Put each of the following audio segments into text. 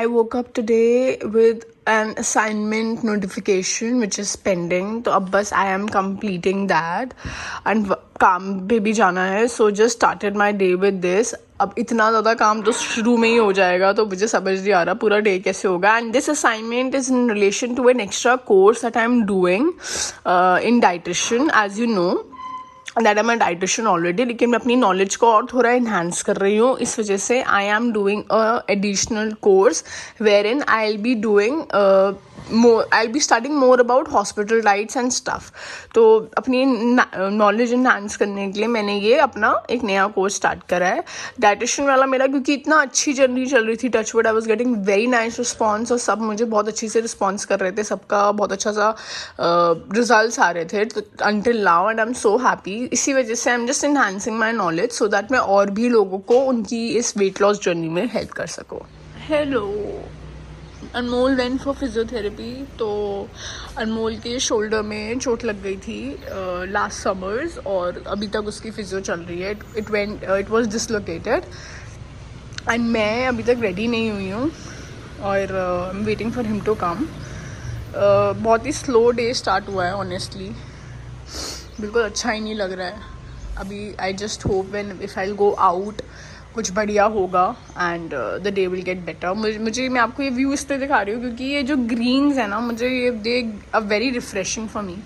I woke up today with an assignment notification which is pending. तो अब बस I am completing that and काम पे भी जाना है. So just started my day with this. अब इतना ज़्यादा काम तो शुरू में ही हो जाएगा तो मुझे समझ नहीं आ रहा पूरा डे कैसे होगा. And this assignment is in relation to an extra course that I am doing in dietitian, as you know. That I am dietitian already, लेकिन मैं अपनी नॉलेज को और थोड़ा इन्हांस कर रही हूँ. इस वजह से I am doing a additional course where in I will be doing I will be studying more about hospital diets and stuff. तो अपनी नॉलेज इन्हांस करने के लिए मैंने ये अपना एक नया कोर्स स्टार्ट करा है डाइटिशियन वाला मेरा, क्योंकि इतना अच्छी जर्नी चल रही थी. Touch wood I was getting very nice response और सब मुझे बहुत अच्छी से रिस्पॉन्स कर रहे थे. सबका बहुत अच्छा सा रिजल्ट्स आ रहे थे until now and I am so happy. इसी वजह से I am just enhancing my knowledge so that मैं और भी लोगों को उनकी इस वेट लॉस जर्नी में हेल्प कर सकूँ. Hello, Anmol went for physiotherapy. तो अनमोल के शोल्डर में चोट लग गई थी लास्ट समर्स और अभी तक उसकी फिजियो चल रही है. इट वॉज डिसलोकेटेड एंड मैं अभी तक रेडी नहीं हुई हूँ और I am waiting for him to come. बहुत ही स्लो डे स्टार्ट हुआ है ऑनेस्टली, बिल्कुल अच्छा ही नहीं लग रहा है अभी. I just hope when if I will go out कुछ बढ़िया होगा and the day will get better. मुझे मैं आपको ये व्यू इसलिए दिखा रही हूँ क्योंकि ये जो ग्रीन्स है ना, मुझे ये दे a very refreshing for me.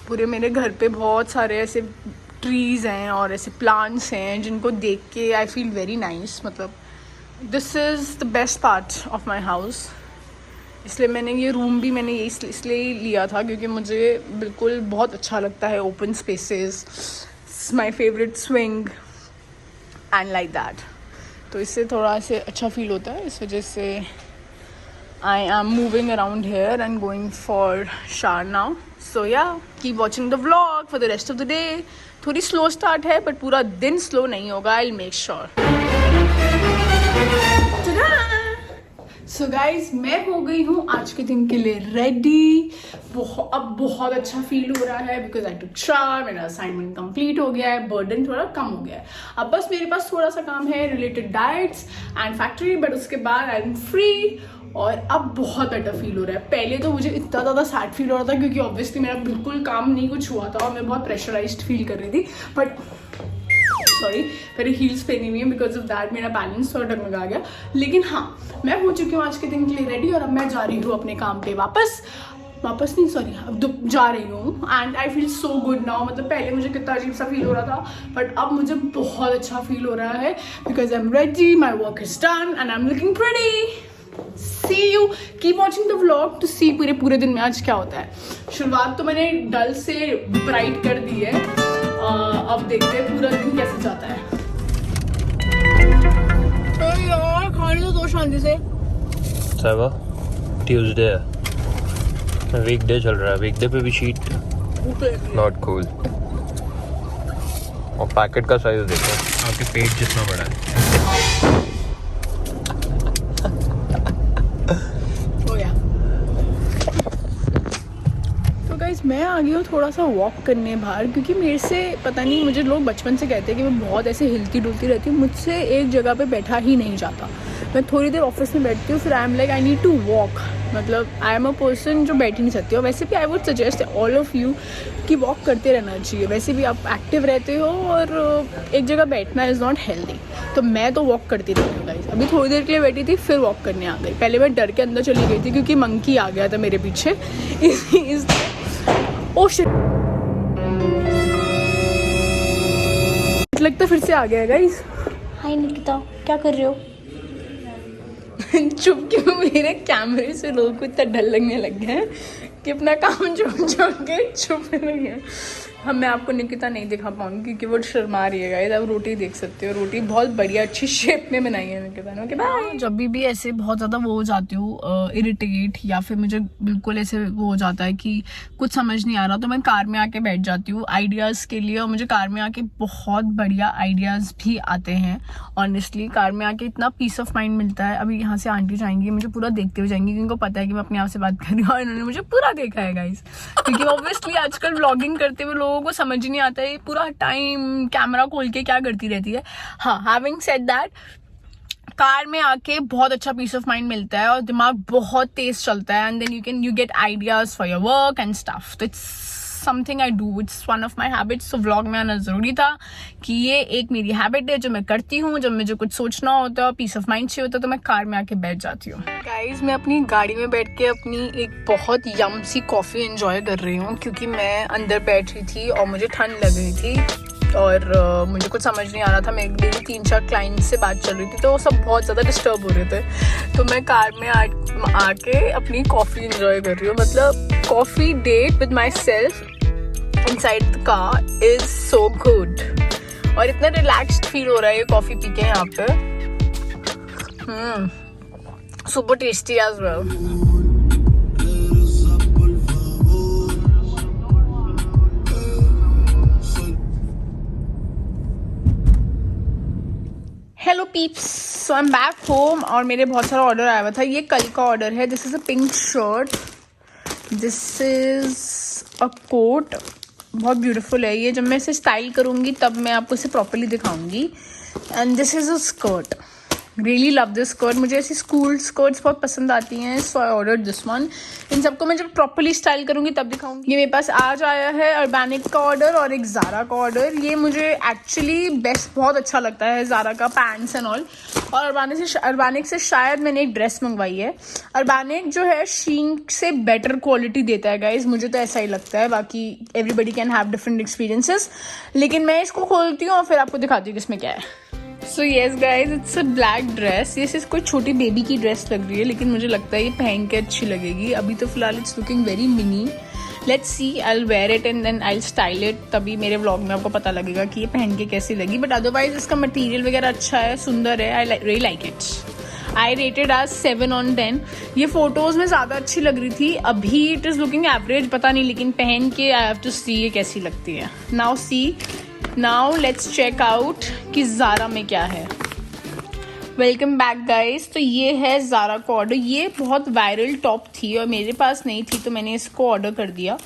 पूरे मेरे घर पे बहुत सारे ऐसे ट्रीज़ हैं और ऐसे प्लांट्स हैं जिनको देख के आई फील वेरी नाइस. मतलब this is the best part of my house. इसलिए मैंने ये रूम भी मैंने ये इसलिए ही लिया था क्योंकि मुझे बिल्कुल बहुत अच्छा लगता है open spaces. My favourite swing and like that. तो इससे थोड़ा से अच्छा फील होता है. इस वजह से I am moving around here and going for shower now. So yeah, keep watching the vlog for the rest of the day. थोड़ी स्लो स्टार्ट है बट पूरा दिन स्लो नहीं होगा. I will make sure. So guys, मैं हो गई हूँ आज के दिन के लिए रेडी. अब बहुत अच्छा फील हो रहा है बिकॉज आई टुक शावर. मेरा असाइनमेंट कंप्लीट हो गया है, बर्डन थोड़ा कम हो गया है. अब बस मेरे पास थोड़ा सा काम है related diets and factory, but उसके बाद आई एम फ्री और अब बहुत बेटर फील हो रहा है. पहले तो मुझे इतना ज़्यादा सैड फील हो रहा था क्योंकि ऑब्वियसली मेरा बिल्कुल काम नहीं कुछ हुआ था और मैं बहुत प्रेशराइज्ड फील कर रही थी. बट सॉरी, मेरे हील्स पहनी हुई है, बिकॉज ऑफ दैट मेरा बैलेंस थोड़ा डगमगा गया. लेकिन हाँ, मैं हो चुकी हूँ आज के दिन के लिए रेडी और अब मैं जा रही हूँ अपने काम पे वापस नहीं, सॉरी, अब जा रही हूँ and I feel so good now. मतलब पहले मुझे कितना अजीब सा फील हो रहा था बट अब मुझे बहुत अच्छा फील हो रहा है because I am ready, my work is done and I am looking pretty. See you, keep watching the vlog to see पूरे दिन में आज क्या होता है. शुरुआत तो मैंने डल से ब्राइट कर दी है. अब देखते हैं पूरा दिन कैसे जाता है. यार खाने तो शांति से. साइबा, ट्यूसडे है, वीकडे चल रहा है. वीकडे पे भी शीट नॉट कूल. और पैकेट का साइज देखो, आपके पेट जितना बड़ा है. मैं आ गई हूँ थोड़ा सा वॉक करने बाहर क्योंकि मेरे से पता नहीं, मुझे लोग बचपन से कहते हैं कि मैं बहुत ऐसे हिलती डुलती रहती हूँ. मुझसे एक जगह पे बैठा ही नहीं जाता. मैं थोड़ी देर ऑफिस में बैठती हूँ फिर I am like I need to walk. मतलब आई एम अ पर्सन जो बैठ ही नहीं सकती. और वैसे भी I would suggest all of you कि वॉक करते रहना चाहिए. वैसे भी आप एक्टिव रहते हो और एक जगह बैठना इज़ नॉट हेल्दी. तो मैं तो वॉक करती रहती हूँ गाइस. अभी थोड़ी देर के लिए बैठी थी फिर वॉक करने आ गई. पहले मैं डर के अंदर चली गई थी क्योंकि मंकी आ गया था मेरे पीछे. ओह शिट, लगता फिर से आ गया गाइस. हाय निकिता, क्या कर रहे हो? चुप क्यों? मेरे कैमरे से लोगों को इतना डर लगने लग गया है कि अपना काम छोड़ के चुप रह गया. हम मैं आपको निकिता नहीं दिखा पाऊंगी क्योंकि वो शर्मा रही है गाइस. आप रोटी देख सकते हो, रोटी बहुत बढ़िया अच्छी शेप में बनाई है निकिता ने. Okay bye. जब भी ऐसे बहुत ज़्यादा वो हो जाती हूँ इरिटेट या फिर मुझे बिल्कुल ऐसे वो हो जाता है कि कुछ समझ नहीं आ रहा तो मैं कार में आके बैठ जाती हूँ आइडियाज़ के लिए. और मुझे कार में आके बहुत बढ़िया आइडियाज़ भी आते हैं. ऑनेस्टली कार में आके इतना पीस ऑफ माइंड मिलता है. अभी यहाँ से आंटी जाएंगी, मुझे पूरा देखते हुए जाएंगी, उनको पता है कि मैं अपने आप से बात कर रही हूँ और इन्होंने मुझे पूरा देखा है गाइस. क्योंकि ऑब्वियसली आजकल व्लॉगिंग करते हुए लोगों को समझ ही नहीं आता है पूरा टाइम कैमरा खोल के क्या करती रहती है. हाँ, हैविंग सेड दैट, कार में आके बहुत अच्छा पीस ऑफ माइंड मिलता है और दिमाग बहुत तेज चलता है and then you get ideas for your work and stuff. तो it's something I do, it's one of my habits. तो व्लॉग में आना जरूरी था कि ये एक मेरी हैबिट है जो मैं करती हूँ. जब मुझे कुछ सोचना होता है, पीस ऑफ माइंड चाहिए होता है, तो मैं कार में आके बैठ जाती हूँ. गाइज, मैं अपनी गाड़ी में बैठ के अपनी एक बहुत यम सी कॉफ़ी एंजॉय कर रही हूँ क्योंकि मैं अंदर बैठ रही थी और मुझे ठंड लग रही थी और मुझे कुछ समझ नहीं आ रहा था. मेरी 3-4 क्लाइंट से बात चल रही थी तो वो सब बहुत ज़्यादा डिस्टर्ब हो रहे थे. तो मैं कार में आके अपनी कॉफ़ी एंजॉय कर रही हूँ. मतलब coffee date with my self inside the car is so good. और इतना रिलैक्स्ड फील हो रहा है ये कॉफी पी के यहाँ पे. Super tasty as well. Hello peeps, so I am back home और मेरे बहुत सारा ऑर्डर आया हुआ था. ये कल का ऑर्डर है. This is a pink shirt, this is a coat, बहुत ब्यूटीफुल है ये. जब मैं इसे स्टाइल करूँगी तब मैं आपको इसे प्रॉपर्ली दिखाऊंगी. And this is a skirt, really love this skirt. मुझे ऐसी स्कूल स्कर्ट्स बहुत पसंद आती हैं, सो आई ऑर्डर दिस वन. इन सबको मैं जब प्रॉपर्ली स्टाइल करूँगी तब दिखाऊंगी. ये मेरे पास आज आया है अर्बैनिक का ऑर्डर और एक ज़ारा का ऑर्डर. ये मुझे एक्चुअली बेस्ट बहुत अच्छा लगता है, ज़ारा का पैंट्स एंड ऑल. और अर्बैनिक से शायद मैंने एक ड्रेस मंगवाई है. अर्बैनिक जो है शीन से बेटर क्वालिटी देता है गाइज, मुझे तो ऐसा ही लगता है. बाकी everybody can have different experiences. लेकिन मैं इसको खोलती हूँ और फिर आपको दिखाती हूँ किसमें क्या है. So yes guys, it's a black dress. ये सिर्फ कोई छोटी बेबी की ड्रेस लग रही है लेकिन मुझे लगता है ये पहन के अच्छी लगेगी. अभी तो फिलहाल it's looking very mini. Let's see, I will wear it and then I will style it. तभी मेरे व्लॉग में आपको पता लगेगा कि ये पहन के कैसी लगी. बट अदरवाइज इसका मटेरियल वगैरह अच्छा है, सुंदर है. I really like it. I rated आज 7 on 10. ये फोटोज में ज़्यादा अच्छी लग रही थी, अभी इट इज़ लुकिंग एवरेज, पता नहीं. लेकिन पहन के आई हैव टू सी ये कैसी लगती है. नाउ लेट्स चेक आउट कि ज़ारा में क्या है. Welcome back guys. तो ये है ज़ारा का ऑर्डर. ये बहुत वायरल टॉप थी और मेरे पास नहीं थी तो मैंने इसको ऑर्डर कर दिया.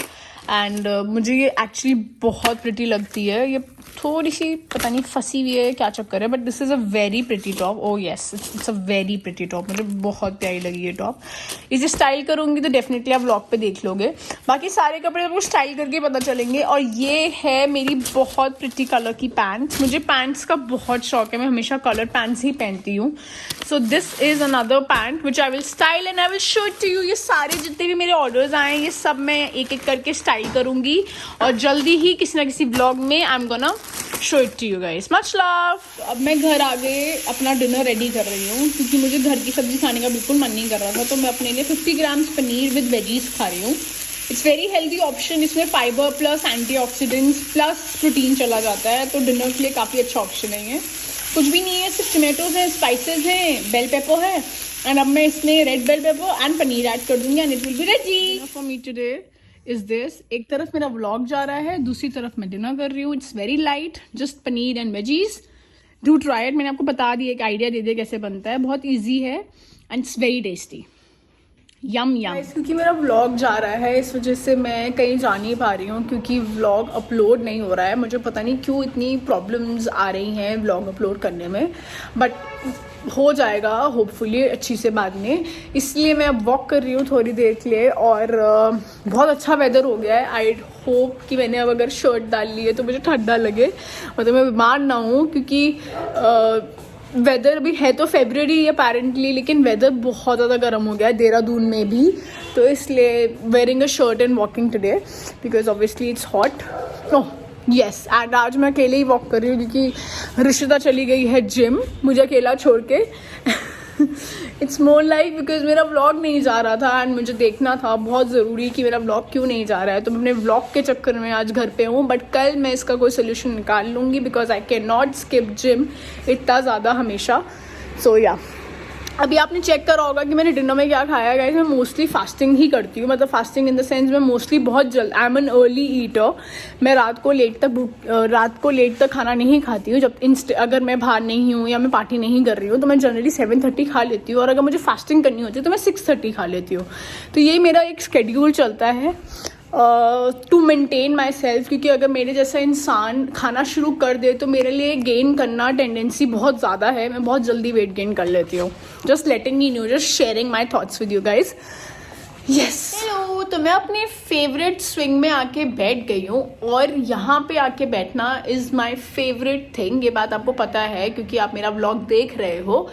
एंड मुझे ये एक्चुअली बहुत प्रिटी लगती है. ये थोड़ी सी पता नहीं फंसी हुई है, क्या चक्कर है, but this is a very pretty top. Oh yes, it's a very pretty top. मुझे बहुत प्यारी लगी ये टॉप. इसे स्टाइल करूँगी तो डेफिनेटली आप व्लॉग पे देख लोगे. बाकी सारे कपड़े आपको स्टाइल करके पता चलेंगे. और ये है मेरी बहुत प्रिटी कलर की पैंट्स. मुझे पैंट्स का बहुत शौक है, मैं हमेशा कलर पैंट्स ही पहनती हूँ. So this is another pant which I will style and I will show it to you. ये सारे जितने भी मेरे ऑर्डर्स आए ये सब मैं एक एक करके स्टाइल करूँगी और जल्दी ही किसी ना किसी ब्लॉग में I am gonna show it to you guys. Much love. अब मैं घर आगे अपना डिनर रेडी कर रही हूँ क्योंकि मुझे घर की सब्जी खाने का बिल्कुल मन नहीं कर रहा था. तो मैं अपने लिए 50 ग्राम्स पनीर विद वेजीज खा रही हूँ. It's very healthy option. इसमें fibre plus antioxidants plus protein चला जाता है. तो डिनर के लिए काफ़ी अच्छा ऑप्शन है ये. कुछ भी नहीं है, सिर्फ टमेटोज हैं, स्पाइसेस हैं, बेल पेपर है. एंड अब मैं इसमें red bell pepper and paneer add कर दूंगी and it will be ready for me today. Is this, एक तरफ मेरा व्लॉग जा रहा है, दूसरी तरफ मैं डिनर कर रही हूँ. It's very light, just paneer and veggies. Do try it. मैंने आपको बता दिया, एक आइडिया दे दिया कैसे बनता है. बहुत ईजी है एंड इट्स वेरी टेस्टी. यम यम. क्योंकि मेरा व्लॉग जा रहा है इस वजह से मैं कहीं जा नहीं पा रही हूँ क्योंकि व्लॉग अपलोड नहीं हो रहा है. मुझे पता नहीं क्यों इतनी प्रॉब्लम्स आ रही हैं व्लॉग अपलोड करने में, बट हो जाएगा होपफुली अच्छी से बाद में. इसलिए मैं अब वॉक कर रही हूँ थोड़ी देर के लिए. और बहुत अच्छा वेदर हो गया है. आई होप कि मैंने अब अगर शर्ट डाल ली है तो मुझे ठंडा लगे, मतलब मैं बीमार ना हूँ. क्योंकि वेदर भी है तो फेब्रुअरी अपेरेंटली, लेकिन वेदर बहुत ज़्यादा गर्म हो गया है देहरादून में भी. तो इसलिए wearing a shirt and walking today because obviously it's hot. Oh yes. And आज मैं अकेले ही वॉक कर रही हूँ क्योंकि रिश्ता चली गई है जिम मुझे अकेला छोड़ के. इट्स मोर लाइक बिकॉज मेरा व्लॉग नहीं जा रहा था एंड मुझे देखना था बहुत ज़रूरी कि मेरा व्लॉग क्यों नहीं जा रहा है. तो मैं अपने व्लॉग के चक्कर में आज घर पे हूँ. बट कल मैं इसका कोई सोल्यूशन निकाल लूँगी because I can not skip gym इतना ज़्यादा हमेशा. सो या, अभी आपने चेक करा होगा कि मैंने डिनर में क्या खाया. गाइस, मैं मोस्टली फास्टिंग ही करती हूँ. मतलब फास्टिंग इन द सेंस मैं मोस्टली बहुत जल्द, I am an early eater. मैं रात को लेट तक खाना नहीं खाती हूँ. जब अगर मैं बाहर नहीं हूँ या मैं पार्टी नहीं कर रही हूँ तो मैं जनरली 7:30 खा लेती हूँ. और अगर मुझे फास्टिंग करनी होती है तो मैं 6:30 खा लेती हूँ. तो ये मेरा एक स्केड्यूल चलता है. टू मेंटेन माई सेल्फ, क्योंकि अगर मेरे जैसा इंसान खाना शुरू कर दे तो मेरे लिए गेन करना टेंडेंसी बहुत ज़्यादा है, मैं बहुत जल्दी वेट गेन कर लेती हूँ. Just letting you know, just sharing my thoughts with you guys. Yes, hello. तो मैं अपने फेवरेट स्विंग में आके बैठ गई हूँ और यहाँ पे आके बैठना इज़ माई फेवरेट थिंग. ये बात आपको पता है क्योंकि आप मेरा व्लॉग देख रहे हो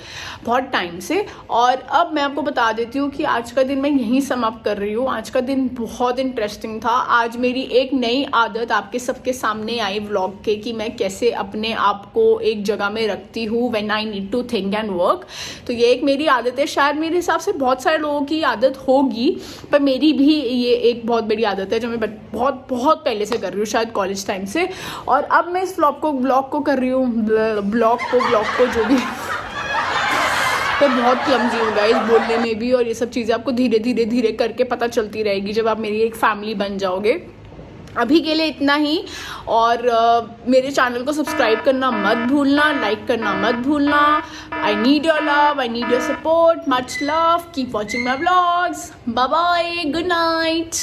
बहुत टाइम से. और अब मैं आपको बता देती हूँ कि आज का दिन मैं यहीं समाप्त कर रही हूँ. आज का दिन बहुत इंटरेस्टिंग था. आज मेरी एक नई आदत आपके सबके सामने आई व्लॉग के, कि मैं कैसे अपने आप को एक जगह में रखती हूँ when I need to think and work. तो ये एक मेरी आदत है. शायद मेरे हिसाब से बहुत सारे लोगों की आदत होगी, पर मेरी भी ये एक बहुत बड़ी आदत है जो मैं बहुत बहुत पहले से कर रही हूँ, शायद कॉलेज टाइम से. और अब मैं इस ब्लॉग को कर रही हूँ, ब्लॉग को जो भी. मैं बहुत क्लमजी हूँ गाइस बोलने में भी, और ये सब चीज़ें आपको धीरे धीरे करके पता चलती रहेगी जब आप मेरी एक फैमिली बन जाओगे. अभी के लिए इतना ही. और मेरे चैनल को सब्सक्राइब करना मत भूलना, लाइक करना मत भूलना. I need your love, I need your support. Much love. Keep watching my vlogs. Bye bye. Good night.